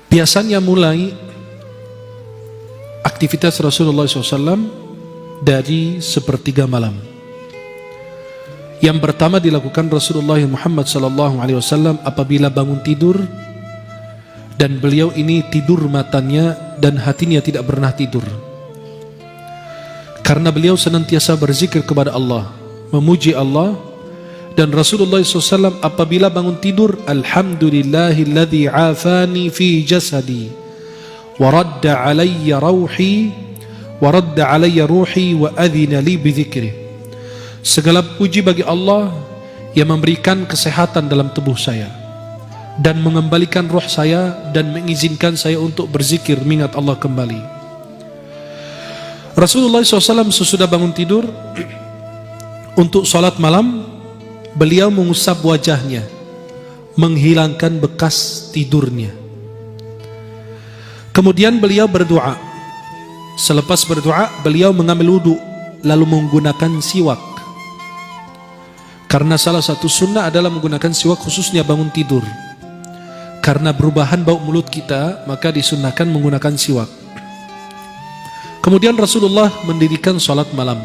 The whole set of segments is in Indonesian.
Biasanya mulai aktivitas Rasulullah SAW dari sepertiga malam. Yang pertama dilakukan Rasulullah Muhammad SAW apabila bangun tidur, dan beliau ini tidur matanya dan hatinya tidak pernah tidur, karena beliau senantiasa berzikir kepada Allah, memuji Allah. Dan Rasulullah SAW apabila bangun tidur, Alhamdulillahilladzi afani fi jasadi wa radda alayya ruhi wa adhina li bidzikri. Segala puji bagi Allah yang memberikan kesehatan dalam tubuh saya dan mengembalikan roh saya dan mengizinkan saya untuk berzikir mengingat Allah kembali. Rasulullah SAW sesudah bangun tidur untuk salat malam, beliau mengusap wajahnya, menghilangkan bekas tidurnya. Kemudian beliau berdoa. Selepas berdoa, beliau mengambil wudu lalu menggunakan siwak. Karena salah satu sunnah adalah menggunakan siwak khususnya bangun tidur. Karena perubahan bau mulut kita, maka disunnahkan menggunakan siwak. Kemudian Rasulullah mendirikan salat malam.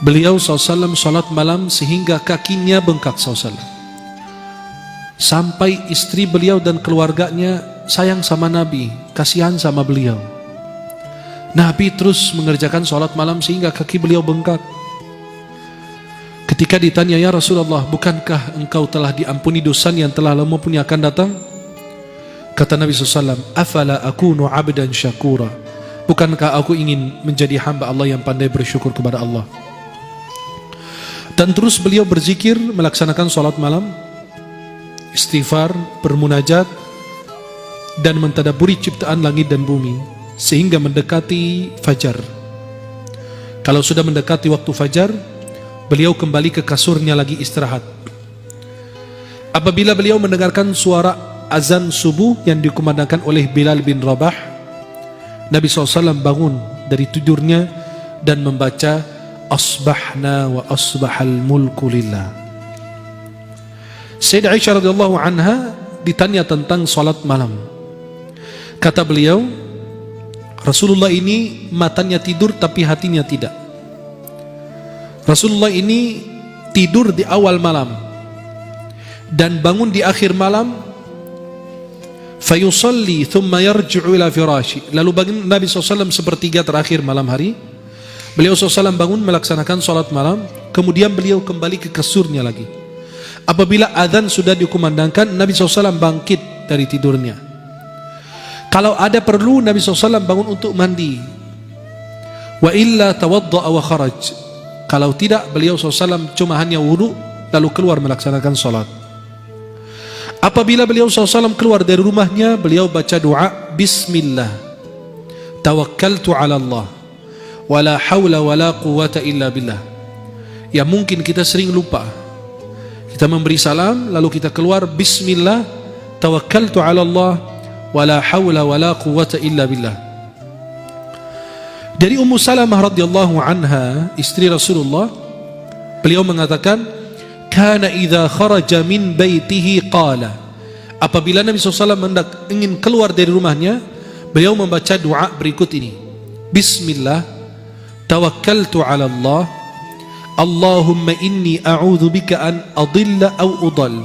Beliau SAW salat malam sehingga kakinya bengkak SAW. Sampai istri beliau dan keluarganya sayang sama Nabi, kasihan sama beliau. Nabi terus mengerjakan salat malam sehingga kaki beliau bengkak. Ketika ditanya, ya Rasulullah, bukankah engkau telah diampuni dosa yang telah lama pun akan datang? Kata Nabi SAW, afala akunu abdan syakura. Bukankah aku ingin menjadi hamba Allah yang pandai bersyukur kepada Allah? Dan terus beliau berzikir, melaksanakan salat malam, istighfar, bermunajat, dan mentadaburi ciptaan langit dan bumi sehingga mendekati fajar. Kalau sudah mendekati waktu fajar, beliau kembali ke kasurnya lagi istirahat. Apabila beliau mendengarkan suara azan subuh yang dikumandangkan oleh Bilal bin Rabah, Nabi SAW bangun dari tidurnya dan membaca Asbahna wa asbahal mulku lillah. Sayyidah Aisyah radhiyallahu anha ditanya tentang salat malam. Kata beliau, Rasulullah ini matanya tidur tapi hatinya tidak. Rasulullah ini tidur di awal malam dan bangun di akhir malam, fayusalli thumma yarji'u ila firashi. Lalu bangun Nabi SAW sepertiga terakhir malam hari. Beliau SAW bangun melaksanakan salat malam, kemudian beliau kembali ke kasurnya lagi. Apabila azan sudah dikumandangkan, Nabi SAW bangkit dari tidurnya. Kalau ada perlu, Nabi SAW bangun untuk mandi. Wa illa tawadda'a wa kharaj. Kalau tidak, beliau SAW cuma hanya wudu lalu keluar melaksanakan salat. Apabila beliau SAW keluar dari rumahnya, beliau baca doa, Bismillah, tawakkaltu ala Allah, wala hawla wala quwata illa billah. Ya mungkin kita sering lupa. Kita memberi salam lalu kita keluar Bismillah, tawakkaltu ala Allah, wala hawla wala quwata illa billah. Dari Ummu Salamah radhiyallahu anha, istri Rasulullah, beliau mengatakan, kana idza kharaja min baitihi qala. Apabila Nabi SAW ingin keluar dari rumahnya, beliau membaca doa berikut ini. Bismillah, tawakkaltu ala Allah, Allahumma inni a'udzu bika an adilla aw udall,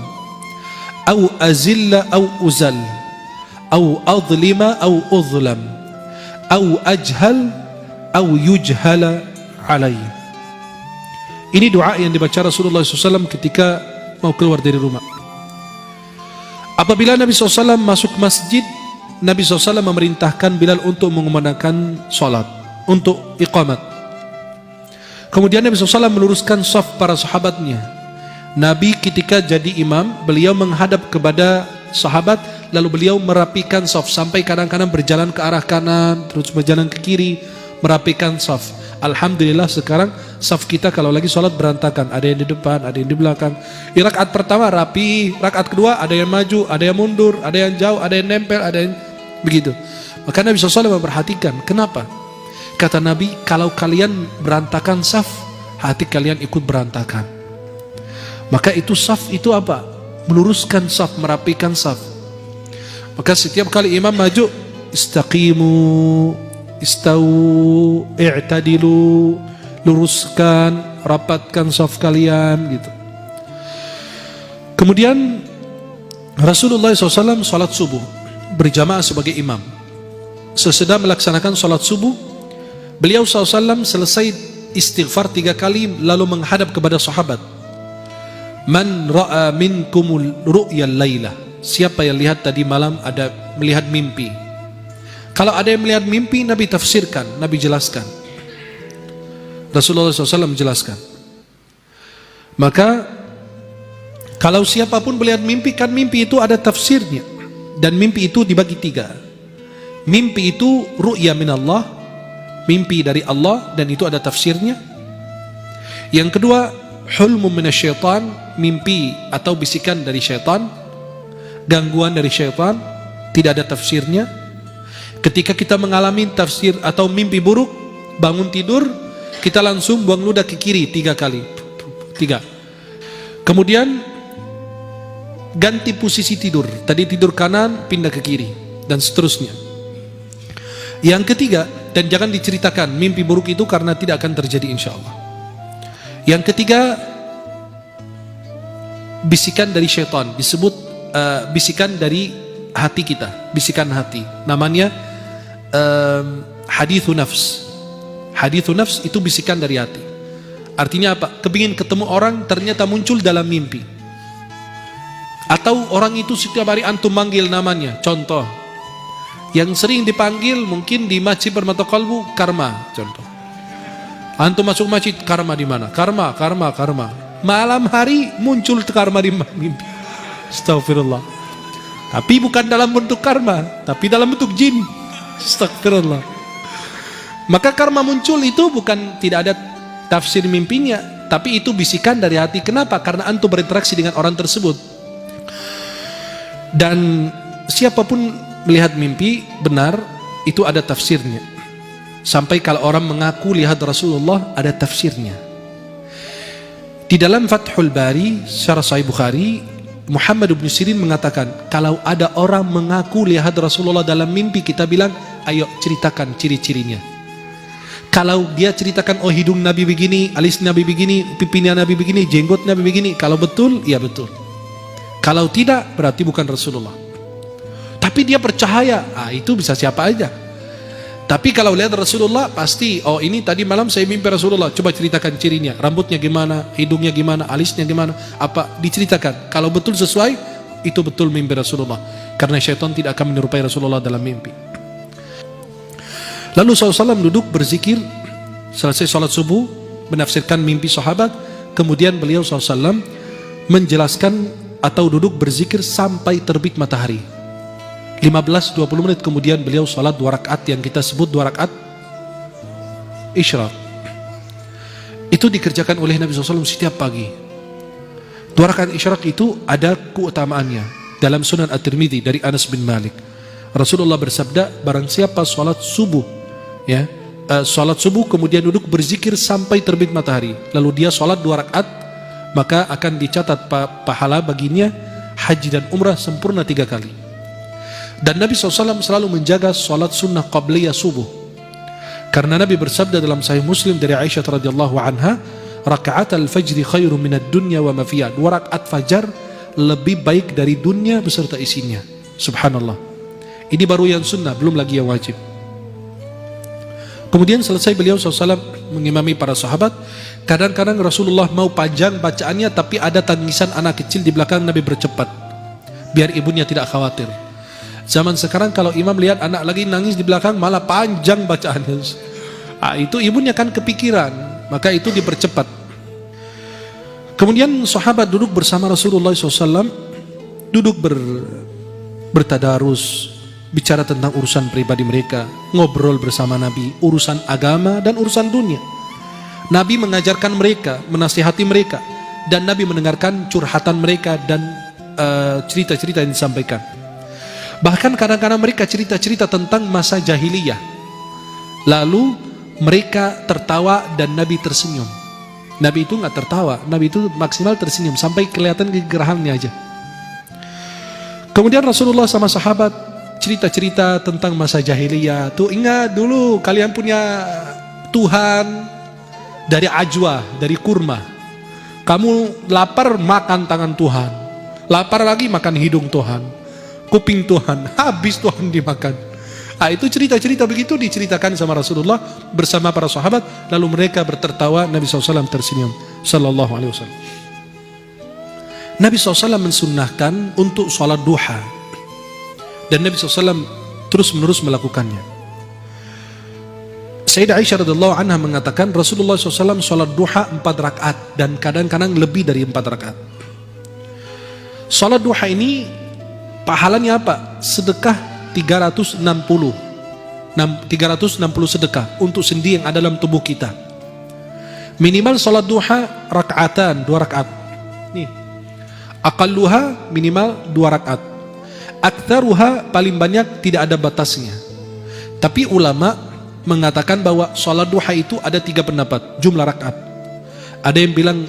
aw azilla aw uzal, aw adlima aw udlam, aw ajhal aw yujhala alai. Ini doa yang dibaca Rasulullah SAW ketika mau keluar dari rumah. Apabila Nabi SAW masuk masjid, Nabi SAW memerintahkan Bilal untuk mengumandangkan salat, untuk iqamat. Kemudian Nabi SAW meluruskan saf para sahabatnya. Nabi ketika jadi imam, beliau menghadap kepada sahabat, lalu beliau merapikan saf sampai kadang-kadang berjalan ke arah kanan, terus berjalan ke kiri, merapikan saf. Alhamdulillah sekarang saf kita kalau lagi sholat berantakan, ada yang di depan, ada yang di belakang. Di rakaat pertama rapi, rakaat kedua ada yang maju, ada yang mundur, ada yang jauh, ada yang nempel, ada yang begitu. Maka Nabi SAW memperhatikan. Kenapa? Kata Nabi, kalau kalian berantakan saf, hati kalian ikut berantakan. Maka itu saf itu apa? Meluruskan saf, merapikan saf. Maka setiap kali imam maju, istaqimu, istau, i'tadilu, luruskan, rapatkan saf kalian gitu. Kemudian Rasulullah SAW salat subuh berjamaah sebagai imam. Sesudah melaksanakan salat subuh, beliau SAW selesai istighfar 3 kali lalu menghadap kepada sahabat. Man ra'a minkumul ru'yal laila. Siapa yang lihat tadi malam ada melihat mimpi. Kalau ada yang melihat mimpi, Nabi tafsirkan, Nabi jelaskan. Rasulullah SAW menjelaskan. Maka kalau siapapun melihat mimpi, kan mimpi itu ada tafsirnya. Dan mimpi itu dibagi 3. Mimpi itu ru'ya minallah, mimpi dari Allah, dan itu ada tafsirnya. Yang kedua, hulmu minasyaitan, mimpi atau bisikan dari syaitan, gangguan dari syaitan, tidak ada tafsirnya. Ketika kita mengalami tafsir atau mimpi buruk, bangun tidur, kita langsung buang ludah ke kiri 3 kali. 3. Kemudian ganti posisi tidur. Tadi tidur kanan, pindah ke kiri, dan seterusnya. Yang ketiga, dan jangan diceritakan mimpi buruk itu karena tidak akan terjadi insya Allah. Yang ketiga, bisikan dari syaitan, disebut bisikan dari hati kita, bisikan hati. Namanya hadithu nafs. Hadithu nafs itu bisikan dari hati. Artinya apa? Kepingin ketemu orang, ternyata muncul dalam mimpi. Atau orang itu setiap hari antum manggil namanya. Contoh, yang sering dipanggil mungkin di masjid Permata Kalbu, Karma. Contoh, antum masuk masjid, Karma di mana? Karma. Malam hari muncul karma di mimpi. Astagfirullah. Tapi bukan dalam bentuk karma, tapi dalam bentuk jin. Astagfirullah. Maka karma muncul itu bukan tidak ada tafsir mimpinya, tapi itu bisikan dari hati. Kenapa? Karena antum berinteraksi dengan orang tersebut. Dan siapapun melihat mimpi benar, itu ada tafsirnya. Sampai kalau orang mengaku lihat Rasulullah, ada tafsirnya. Di dalam Fathul Bari, syarah Sahih Bukhari, Muhammad bin Sirin mengatakan, kalau ada orang mengaku lihat Rasulullah dalam mimpi, kita bilang, ayo ceritakan ciri-cirinya. Kalau dia ceritakan, oh hidung Nabi begini, alis Nabi begini, pipinya Nabi begini, jenggot Nabi begini, kalau betul, ya betul. Kalau tidak, berarti bukan Rasulullah. Tapi dia percaya, itu bisa siapa aja. Tapi kalau lihat Rasulullah, pasti, oh ini tadi malam saya mimpi Rasulullah, coba ceritakan cirinya, rambutnya gimana, hidungnya gimana, alisnya gimana, apa, diceritakan. Kalau betul sesuai, itu betul mimpi Rasulullah. Karena syaitan tidak akan menyerupai Rasulullah dalam mimpi. Lalu SAW duduk berzikir, selesai sholat subuh, menafsirkan mimpi sahabat, kemudian beliau SAW menjelaskan atau duduk berzikir sampai terbit matahari. 15-20 menit kemudian beliau sholat 2 rakaat yang kita sebut 2 rakaat isyraq. Itu dikerjakan oleh Nabi SAW setiap pagi. 2 rakaat isyraq itu ada keutamaannya. Dalam Sunan At-Tirmidzi dari Anas bin Malik, Rasulullah bersabda, barang siapa sholat subuh, sholat subuh kemudian duduk berzikir sampai terbit matahari, lalu dia sholat 2 rakaat, maka akan dicatat pahala baginya haji dan umrah sempurna 3 kali. Dan Nabi SAW selalu menjaga sholat sunnah qabliyah subuh. Karena Nabi bersabda dalam Sahih Muslim dari Aisyah radhiyallahu anha, rakaat al-fajri khairu minad dunya wa ma fiha. 2 rakaat fajar lebih baik dari dunia beserta isinya. Subhanallah. Ini baru yang sunnah, belum lagi yang wajib. Kemudian selesai beliau SAW mengimami para sahabat. Kadang-kadang Rasulullah mau panjang bacaannya, tapi ada tangisan anak kecil di belakang, Nabi bercepat biar ibunya tidak khawatir. Zaman sekarang kalau imam lihat anak lagi nangis di belakang, malah panjang bacaannya. Itu ibunya kan kepikiran, maka itu dipercepat. Kemudian sahabat duduk bersama Rasulullah SAW, duduk bertadarus, bicara tentang urusan pribadi mereka, ngobrol bersama Nabi, urusan agama dan urusan dunia. Nabi mengajarkan mereka, menasihati mereka, dan Nabi mendengarkan curhatan mereka dan cerita-cerita yang disampaikan. Bahkan kadang-kadang mereka cerita-cerita tentang masa jahiliyah. Lalu mereka tertawa dan Nabi tersenyum. Nabi itu nggak tertawa, Nabi itu maksimal tersenyum sampai kelihatan kegerahannya aja. Kemudian Rasulullah sama sahabat cerita-cerita tentang masa jahiliyah. Tuh ingat dulu kalian punya Tuhan dari ajwa, dari kurma. Kamu lapar makan tangan Tuhan, lapar lagi makan hidung Tuhan, kuping Tuhan, habis Tuhan dimakan. Nah, itu cerita-cerita begitu diceritakan sama Rasulullah bersama para sahabat, lalu mereka bertertawa, Nabi SAW tersenyum sallallahu alaihi wasallam. Nabi SAW mensunnahkan untuk sholat duha, dan Nabi SAW terus menerus melakukannya. Sayyidah Aisyah radhiyallahu anha mengatakan Rasulullah SAW sholat duha 4 rakaat dan kadang-kadang lebih dari 4 rakaat. Sholat duha ini pahalanya apa? Sedekah 360 sedekah untuk sendi yang ada dalam tubuh kita. Minimal sholat duha rakaatan, 2 rakaat. Nih, aqalluha minimal 2 rakaat. Aktsaruha paling banyak tidak ada batasnya. Tapi ulama mengatakan bahwa sholat duha itu ada 3 pendapat jumlah rakaat. Ada yang bilang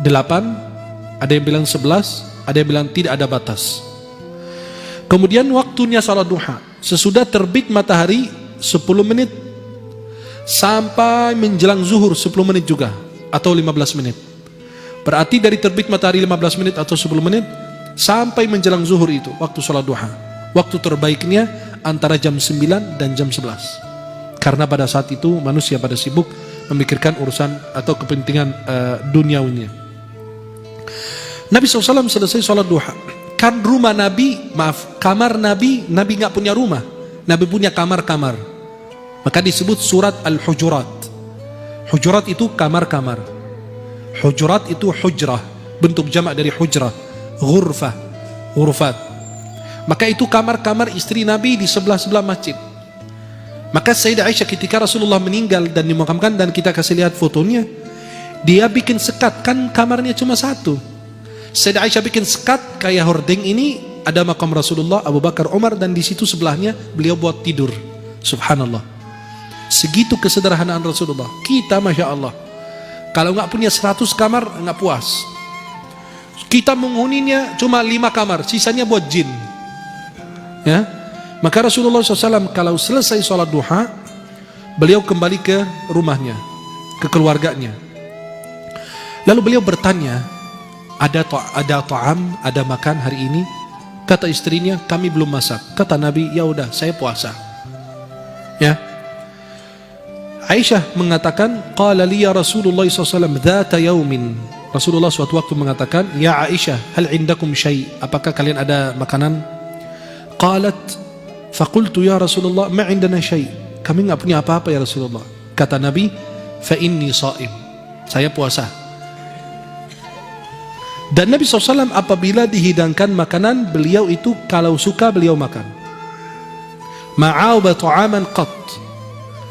8, ada yang bilang 11, ada yang bilang tidak ada batas. Kemudian waktunya sholat duha sesudah terbit matahari 10 menit sampai menjelang zuhur 10 menit juga atau 15 menit. Berarti dari terbit matahari 15 menit atau 10 menit sampai menjelang zuhur itu waktu sholat duha. Waktu terbaiknya antara jam 9 dan jam 11. Karena pada saat itu manusia pada sibuk memikirkan urusan atau kepentingan duniawinya. Nabi SAW selesai sholat duha. Kan rumah Nabi, kamar Nabi nggak punya rumah. Nabi punya kamar-kamar. Maka disebut surat Al-Hujurat. Hujurat itu kamar-kamar. Hujurat itu hujrah, bentuk jamak dari hujrah. Ghurfah, ghurfat. Maka itu kamar-kamar istri Nabi di sebelah-sebelah masjid. Maka Sayyidah Aisyah ketika Rasulullah meninggal dan dimakamkan, dan kita kasih lihat fotonya, dia bikin sekat, kan kamarnya cuma 1. Sayyidah Aisyah bikin sekat kayak hordeng ini, ada makam Rasulullah, Abu Bakar, Umar, dan di situ sebelahnya beliau buat tidur. Subhanallah. Segitu kesederhanaan Rasulullah. Kita Masya Allah, kalau nggak punya 100 kamar nggak puas. Kita menghuninya cuma 5 kamar, sisanya buat jin. Ya, maka Rasulullah SAW kalau selesai sholat duha, beliau kembali ke rumahnya, ke keluarganya. Lalu beliau bertanya, ada ta'am, ada makan hari ini? Kata istrinya, kami belum masak. Kata Nabi, ya udah, saya puasa. Ya. Aisyah mengatakan, qala li ya Rasulullah SAW dzata yaumin. Rasulullah suatu waktu mengatakan, ya Aisyah, hal indakum syai'? Apakah kalian ada makanan? Qalat, faqultu ya Rasulullah, ma indana syai'. Kami enggak punya apa-apa ya Rasulullah. Kata Nabi, fa inni sha'im. Saya puasa. Dan Nabi SAW apabila dihidangkan makanan, beliau itu kalau suka beliau makan. Ma'auba ta'aman qat.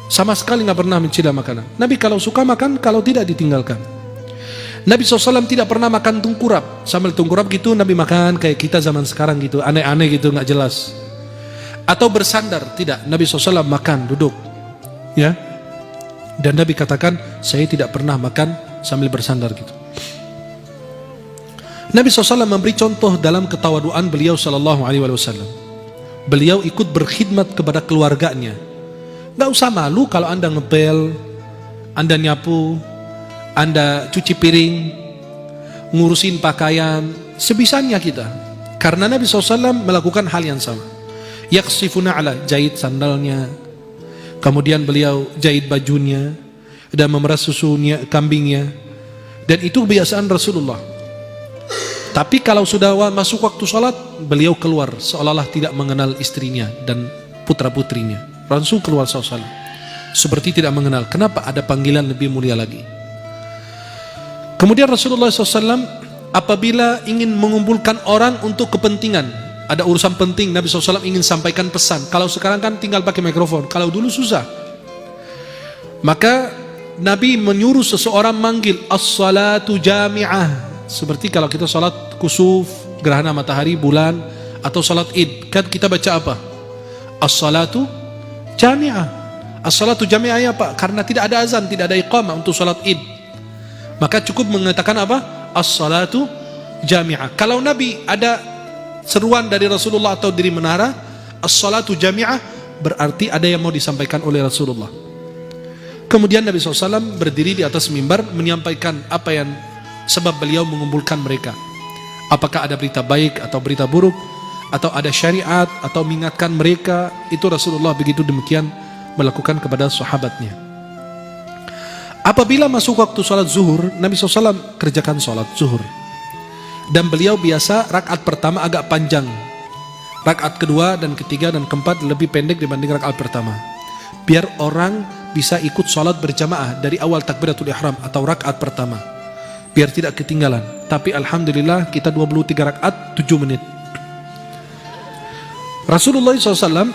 Sama sekali nggak pernah mencela makanan. Nabi kalau suka makan, kalau tidak ditinggalkan. Nabi SAW tidak pernah makan tungkurap. Sambil tungkurap gitu Nabi makan kayak kita zaman sekarang gitu, aneh-aneh gitu, nggak jelas. Atau bersandar, tidak. Nabi SAW makan duduk, ya. Dan Nabi katakan, saya tidak pernah makan sambil bersandar gitu. Nabi SAW memberi contoh dalam ketawaduan beliau Sallallahu Alaihi Wasallam. Beliau ikut berkhidmat kepada keluarganya. Gak usah malu kalau anda ngepel, anda nyapu, anda cuci piring, ngurusin pakaian, sebisanya kita. Karena Nabi SAW melakukan hal yang sama. Yaksifuna ala, jahit sandalnya, kemudian beliau jahit bajunya dan memeras susunya, kambingnya. Dan itu kebiasaan Rasulullah. Tapi kalau sudah masuk waktu sholat, beliau keluar seolah-olah tidak mengenal istrinya dan putra-putrinya. Langsung keluar sholat, seperti tidak mengenal. Kenapa? Ada panggilan lebih mulia lagi. Kemudian Rasulullah SAW apabila ingin mengumpulkan orang untuk kepentingan, ada urusan penting, Nabi SAW ingin sampaikan pesan. Kalau sekarang kan tinggal pakai mikrofon, kalau dulu susah. Maka Nabi menyuruh seseorang manggil as-salatu jami'ah. Seperti kalau kita sholat kusuf, gerhana matahari, bulan, atau sholat id, kan kita baca apa? As-salatu jami'ah. As-salatu jami'ah apa? Karena tidak ada azan, tidak ada iqamah untuk sholat id, maka cukup mengatakan apa? As-salatu jami'ah. Kalau Nabi ada seruan dari Rasulullah atau dari menara, as-salatu jami'ah, berarti ada yang mau disampaikan oleh Rasulullah. Kemudian Nabi SAW berdiri di atas mimbar menyampaikan apa yang sebab beliau mengumpulkan mereka. Apakah ada berita baik atau berita buruk, atau ada syariat, atau mengingatkan mereka. Itu Rasulullah begitu demikian melakukan kepada sahabatnya. Apabila masuk waktu sholat zuhur, Nabi SAW kerjakan sholat zuhur. Dan beliau biasa rakaat pertama agak panjang, rakaat kedua dan ketiga dan keempat lebih pendek dibanding rakaat pertama, biar orang bisa ikut sholat berjamaah dari awal takbiratul ihram atau rakaat pertama, biar tidak ketinggalan. Tapi alhamdulillah kita 23 rakaat 7 menit. Rasulullah SAW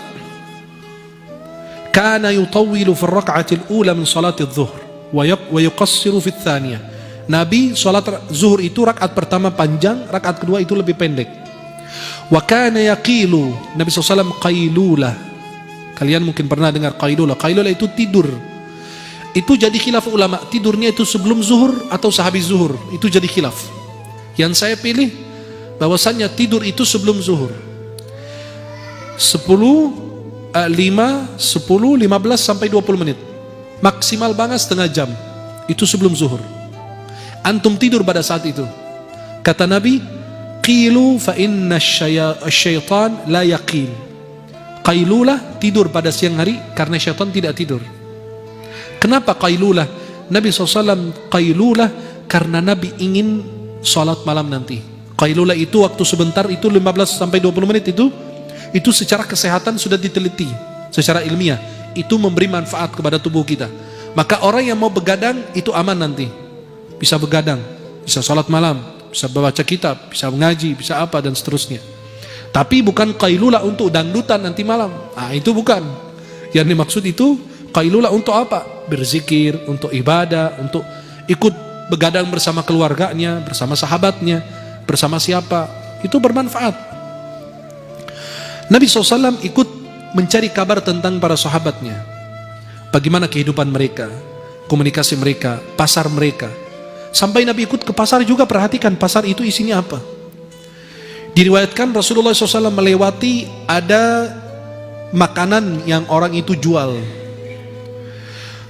kana yutawwilu fi raka'atil ula min salatil zuhr wa yuqassiru fi tsaniyah. Nabi sholat zuhur itu rakaat pertama panjang, rakaat kedua itu lebih pendek. Wa kana yaqilu, Nabi SAW qailulah. Kalian mungkin pernah dengar qailulah. Qailulah itu tidur. Itu jadi khilaf ulama, tidurnya itu sebelum zuhur atau sehabis zuhur. Itu jadi khilaf. Yang saya pilih bahwasannya tidur itu sebelum zuhur. 5, 10, 15 sampai 20 menit. Maksimal banget setengah jam. Itu sebelum zuhur. Antum tidur pada saat itu. Kata Nabi, qilu fa inna syaitan la yaqil. Qailulah, tidur pada siang hari karena syaitan tidak tidur. Kenapa qailulah? Nabi SAW qailulah karena Nabi ingin sholat malam nanti. Qailulah itu waktu sebentar, itu 15 sampai 20 menit itu secara kesehatan sudah diteliti secara ilmiah. Itu memberi manfaat kepada tubuh kita. Maka orang yang mau begadang itu aman nanti. Bisa begadang, bisa sholat malam, bisa membaca kitab, bisa mengaji, bisa apa dan seterusnya. Tapi bukan qailulah untuk dangdutan nanti malam. Itu bukan. Yang dimaksud itu qailulah untuk apa? Berzikir, untuk ibadah, untuk ikut begadang bersama keluarganya, bersama sahabatnya, bersama siapa. Itu bermanfaat. Nabi SAW ikut mencari kabar tentang para sahabatnya. Bagaimana kehidupan mereka, komunikasi mereka, pasar mereka. Sampai Nabi ikut ke pasar juga, perhatikan pasar itu isinya apa. Diriwayatkan Rasulullah SAW melewati ada makanan yang orang itu jual.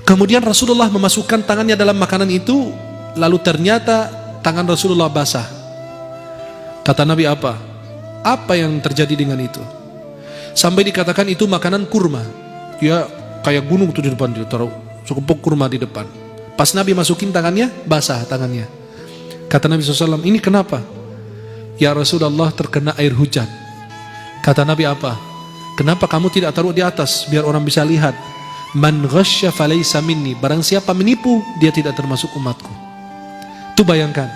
Kemudian Rasulullah memasukkan tangannya dalam makanan itu, lalu ternyata tangan Rasulullah basah. Kata Nabi, apa? Apa yang terjadi dengan itu? Sampai dikatakan itu makanan kurma. Dia kayak gunung tuh di depan, dia taruh sekepok kurma di depan. Pas Nabi masukin tangannya, basah tangannya. Kata Nabi SAW, ini kenapa? Ya Rasulullah, terkena air hujan. Kata Nabi, apa? Kenapa kamu tidak taruh di atas biar orang bisa lihat? Man ghasya falaysa minni. Barang siapa menipu, dia tidak termasuk umatku. Tuh bayangkan.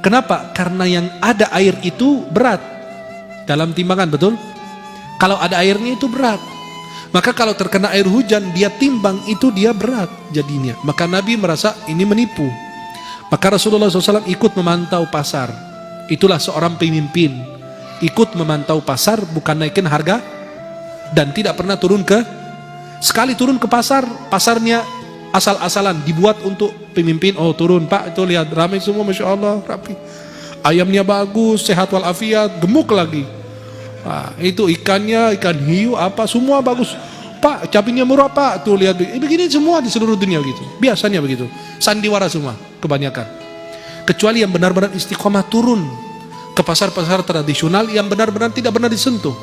Kenapa? Karena yang ada air itu berat dalam timbangan, betul? Kalau ada airnya itu berat. Maka kalau terkena air hujan, dia timbang, itu dia berat jadinya. Maka Nabi merasa ini menipu. Maka Rasulullah SAW ikut memantau pasar. Itulah seorang pemimpin. Ikut memantau pasar, bukan naikin harga. Dan tidak pernah turun sekali turun ke pasar, pasarnya asal-asalan, dibuat untuk pemimpin. Oh turun Pak, itu lihat ramai semua, Masya Allah, rapi. Ayamnya bagus, sehat walafiat, gemuk lagi. Itu ikannya, ikan hiu apa semua bagus. Pak, cabainya murah Pak, tuh lihat. Begini semua di seluruh dunia begitu. Biasanya begitu. Sandiwara semua kebanyakan. Kecuali yang benar-benar istiqomah turun ke pasar-pasar tradisional yang benar-benar tidak pernah disentuh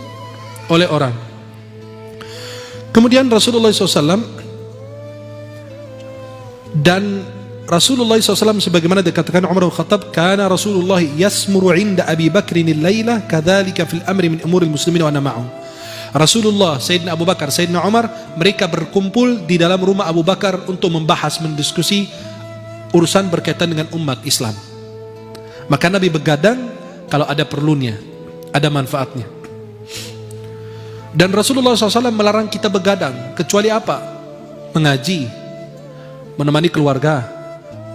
oleh orang. Kemudian Rasulullah SAW dan Rasulullah SAW sebagaimana dikatakan Umar bin Khattab, kana Rasulullah yasmuru inda Abi Bakrin al-laila kadzalika fil amri min umuril muslimin wa ana ma'ahu. Rasulullah, Sayyidina Abu Bakar, Sayyidina Umar, mereka berkumpul di dalam rumah Abu Bakar untuk membahas, mendiskusi urusan berkaitan dengan umat Islam. Maka Nabi begadang kalau ada perlunya, ada manfaatnya. Dan Rasulullah SAW melarang kita begadang, kecuali apa? Mengaji, menemani keluarga,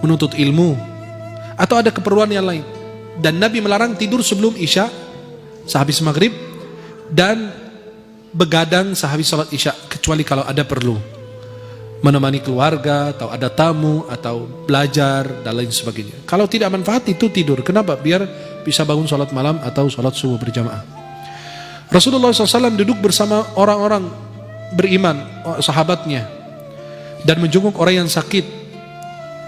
menuntut ilmu, atau ada keperluan yang lain. Dan Nabi melarang tidur sebelum Isya, sehabis maghrib, dan begadang sehabis salat Isya, kecuali kalau ada perlu, menemani keluarga, atau ada tamu, atau belajar, dan lain sebagainya. Kalau tidak manfaat itu tidur. Kenapa? Biar bisa bangun salat malam atau salat subuh berjamaah. Rasulullah SAW duduk bersama orang-orang beriman, sahabatnya, dan menjenguk orang yang sakit.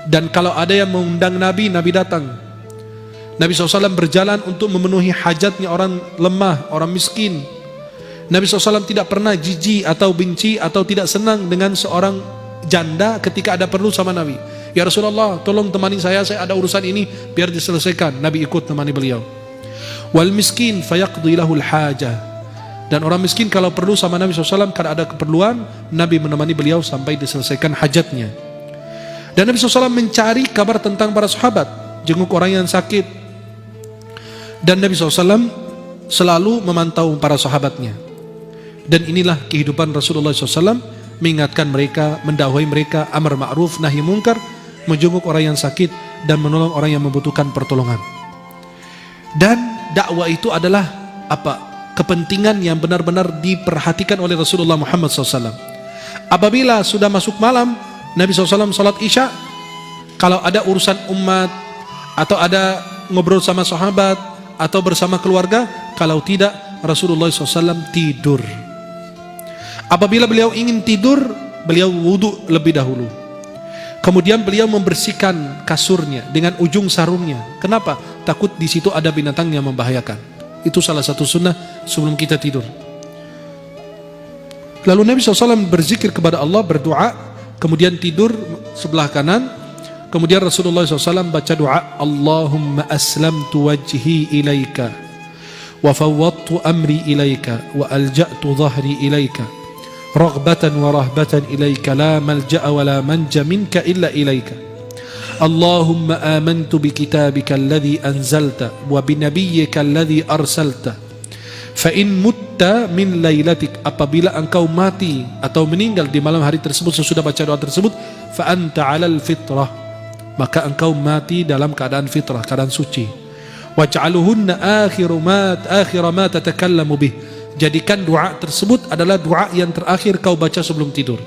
Dan kalau ada yang mengundang Nabi, Nabi datang. Nabi SAW berjalan untuk memenuhi hajatnya orang lemah, orang miskin. Nabi SAW tidak pernah jijik atau benci atau tidak senang dengan seorang janda ketika ada perlu sama Nabi. Ya Rasulullah, tolong temani saya ada urusan ini, biar diselesaikan. Nabi ikut temani beliau. Wal miskin fayaqdi lahul hajah. Dan orang miskin kalau perlu sama Nabi SAW, kalau ada keperluan, Nabi menemani beliau sampai diselesaikan hajatnya. Dan Nabi SAW mencari kabar tentang para sahabat, jenguk orang yang sakit. Dan Nabi SAW selalu memantau para sahabatnya. Dan inilah kehidupan Rasulullah SAW, mengingatkan mereka, mendakwahi mereka, amar ma'ruf, nahi munkar, menjenguk orang yang sakit, dan menolong orang yang membutuhkan pertolongan. Dan dakwah itu adalah kepentingan yang benar-benar diperhatikan oleh Rasulullah Muhammad SAW. Apabila sudah masuk malam, Nabi SAW salat isya, kalau ada urusan umat, atau ada ngobrol sama sahabat, atau bersama keluarga, kalau tidak, Rasulullah SAW tidur. Apabila beliau ingin tidur, beliau wudhu lebih dahulu. Kemudian beliau membersihkan kasurnya dengan ujung sarungnya. Kenapa? Takut di situ ada binatang yang membahayakan. Itu salah satu sunnah sebelum kita tidur. Lalu Nabi SAW berzikir kepada Allah, berdoa, kemudian tidur sebelah kanan. Kemudian Rasulullah SAW baca doa, Allahumma aslamtu wajhi ilaika, wa fawwadtu amri ilaika, wa alja'tu dhahri ilaika, raghbatan wa rahbatan ilaika, la malja'a wa la manja minka illa ilaika. Allahumma amantu bi kitabika alladhi anzalta wa bi nabiyyika alladhi arsalta fa in mutta min lailatik, apabila engkau mati atau meninggal di malam hari tersebut sesudah baca doa tersebut, fa anta 'alal fitrah, maka engkau mati dalam keadaan fitrah, keadaan suci. Waj'aluhunna akhir ma tatakallamu bih, jadikan doa tersebut adalah doa yang terakhir kau baca sebelum tidur.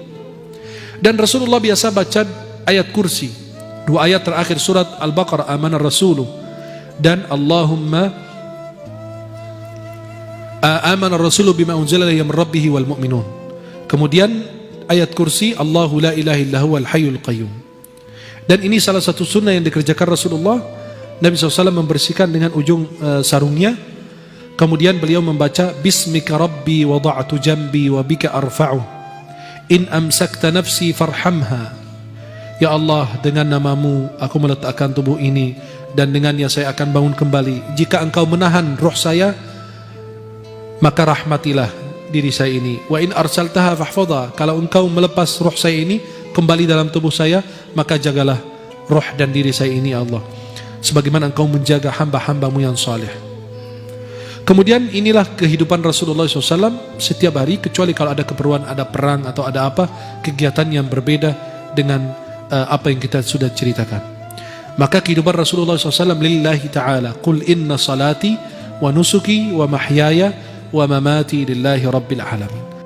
Dan Rasulullah biasa baca ayat kursi, dua ayat terakhir surat Al-Baqarah, amanar rasulu, dan Allahumma amanar rasulu bima unzila ilayhi min rabbih wal mu'minun. Kemudian ayat kursi, Allahu la ilaha illa huwal hayyul qayyum. Dan ini salah satu sunnah yang dikerjakan Rasulullah. Nabi SAW membersihkan dengan ujung sarungnya. Kemudian beliau membaca, Bismika rabbi wada'tu jambi wa bika arfa'u, in amsakta nafsi farhamha. Ya Allah, dengan namamu aku meletakkan tubuh ini, dan dengannya saya akan bangun kembali. Jika engkau menahan roh saya, maka rahmatilah diri saya ini. Wa in arsaltaha fahfadha, kalau engkau melepas roh saya ini kembali dalam tubuh saya, maka jagalah roh dan diri saya ini ya Allah, sebagaimana engkau menjaga hamba-hambamu yang saleh. Kemudian inilah kehidupan Rasulullah SAW setiap hari, kecuali kalau ada keperluan, ada perang atau ada apa, kegiatan yang berbeda dengan apa yang kita sudah ceritakan. Maka kehidupan Rasulullah SAW lillahi ta'ala, qul inna salati wa nusuki wa mahyaya wa mamati lillahi rabbil alamin.